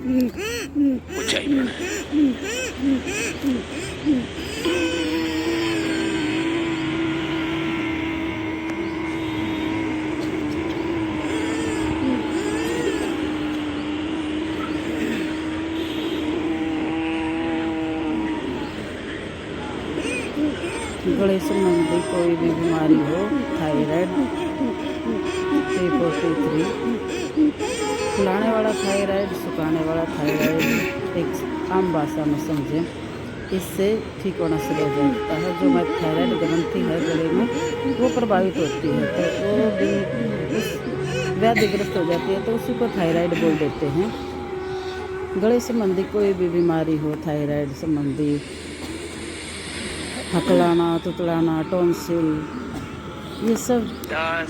ऊंचाई पर गले संबंधी कोई भी बीमारी हो, थायराइड, T43, फुलाने वाला थायराइड, सुखाने वाला थायराइड, एक आम भाषा में समझें, इससे ठीक होना शुरू हो जाता है। जो मैं थायराइड ग्रंथि है गले में वो प्रभावित होती है तो वो भी उस व्याधिग्रस्त हो जाती है तो उसी को थायराइड बोल देते हैं। गले संबंधी कोई भी बीमारी हो, थायराइड संबंधी, हकलाना, तुतलाना, टॉन्सिल, ये सब 10,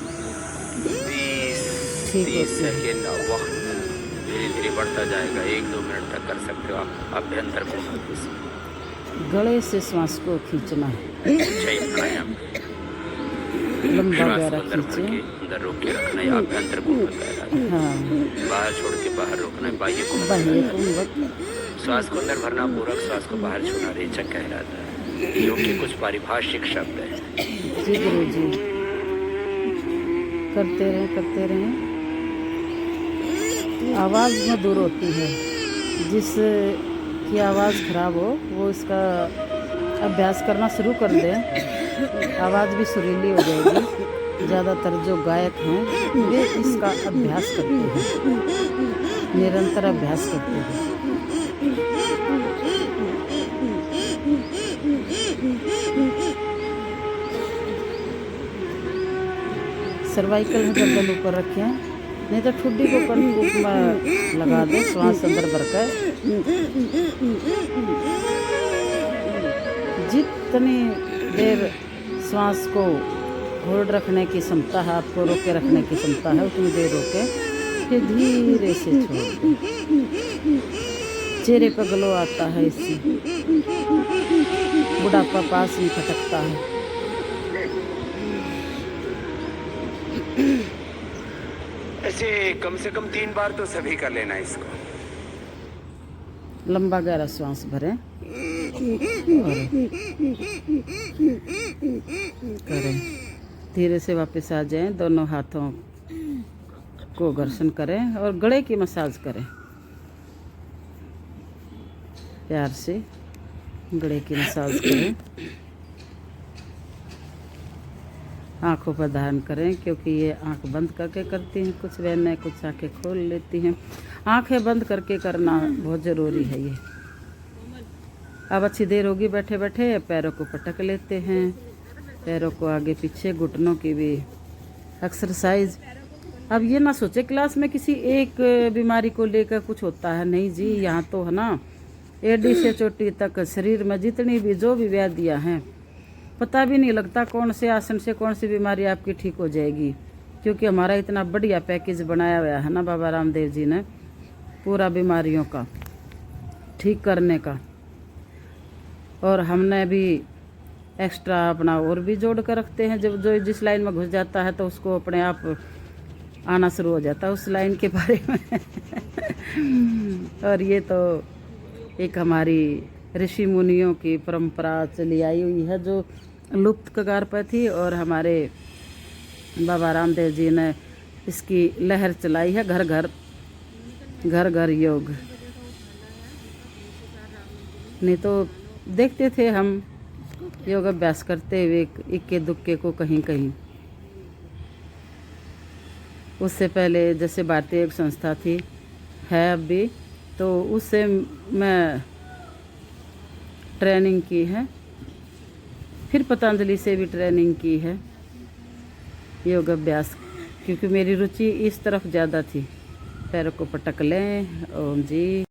20, ठीक 30 होती है। सेकेंड वक्त धीरे धीरे बढ़ता जाएगा। 1-2 मिनट तक कर सकते हो आप अभ्यंतर को। गले से श्वास को खींचना है, ऊंचाई प्राणायाम लंबा श्वास गहरा को अंदर भर के खींचे। अंदर रोक के रखना है। अभ्यंतर को हाँ, बाहर छोड़ के बाहर रोकना है। बाह्य को बाह्य कुंभक, श्वास को अंदर भरना, पूरक श्वास को बाहर छोड़ना रेचक कहलाता है। योग के कुछ पारिभाषिक शब्द है। जी गुरु जी, करते रहें। आवाज़ मधुर होती है, जिसकी आवाज़ खराब हो वो इसका अभ्यास करना शुरू कर दें, आवाज़ भी सुरीली हो जाएगी। ज़्यादातर जो गायक हैं वे इसका अभ्यास करते हैं, निरंतर अभ्यास करते हैं। सर्वाइकल में गर्दन ऊपर रखें, नहीं तो ठुड्डी को कर्णकूप में लगा दें, श्वास अंदर भरकर। जितनी देर श्वास को होल्ड रखने की क्षमता है, आपको रोके रखने की क्षमता है, उतनी देर रोके, फिर धीरे से छोड़ दें। चेहरे पर ग्लो आता है इससे, बुढ़ापा पास नहीं खटकता है। ऐसे कम से कम 3 बार तो सभी कर लेना इसको। लंबा गहरा श्वास भरें और करें। धीरे से वापस आ जाएं, दोनों हाथों को घर्षण करें और गले की मसाज करें। प्यार से गले की मसाज करें। आँखों पर ध्यान करें, क्योंकि ये आँख बंद करके करती हैं कुछ बहनें, कुछ आँखें खोल लेती हैं। आँखें बंद करके करना बहुत ज़रूरी है ये। अब अच्छी देर होगी बैठे बैठे, पैरों को पटक लेते हैं, पैरों को आगे पीछे, घुटनों की भी एक्सरसाइज। अब ये ना सोचे क्लास में किसी एक बीमारी को लेकर कुछ होता है, नहीं जी, यहाँ तो है ना एडी से चोटी तक शरीर में जितनी भी जो भी व्याधियाँ हैं, पता भी नहीं लगता कौन से आसन से कौन सी बीमारी आपकी ठीक हो जाएगी, क्योंकि हमारा इतना बढ़िया पैकेज बनाया हुआ है ना बाबा रामदेव जी ने, पूरा बीमारियों का ठीक करने का। और हमने भी एक्स्ट्रा अपना और भी जोड़ कर रखते हैं। जब जो जिस लाइन में घुस जाता है तो उसको अपने आप आना शुरू हो जाता है उस लाइन के बारे में। और ये तो एक हमारी ऋषि मुनियों की परंपरा चली आई हुई है, जो लुप्त कगार पर थी, और हमारे बाबा रामदेव जी ने इसकी लहर चलाई है। घर घर योग। नहीं तो देखते थे हम योग अभ्यास करते हुए इक्के दुक्के को कहीं कहीं। उससे पहले जैसे भारतीय योग संस्था थी, है अब भी, तो उससे मैं ट्रेनिंग की है, फिर पतंजलि से भी ट्रेनिंग की है योग अभ्यास, क्योंकि मेरी रुचि इस तरफ ज़्यादा थी। पैरों को पटक लें। ओम जी।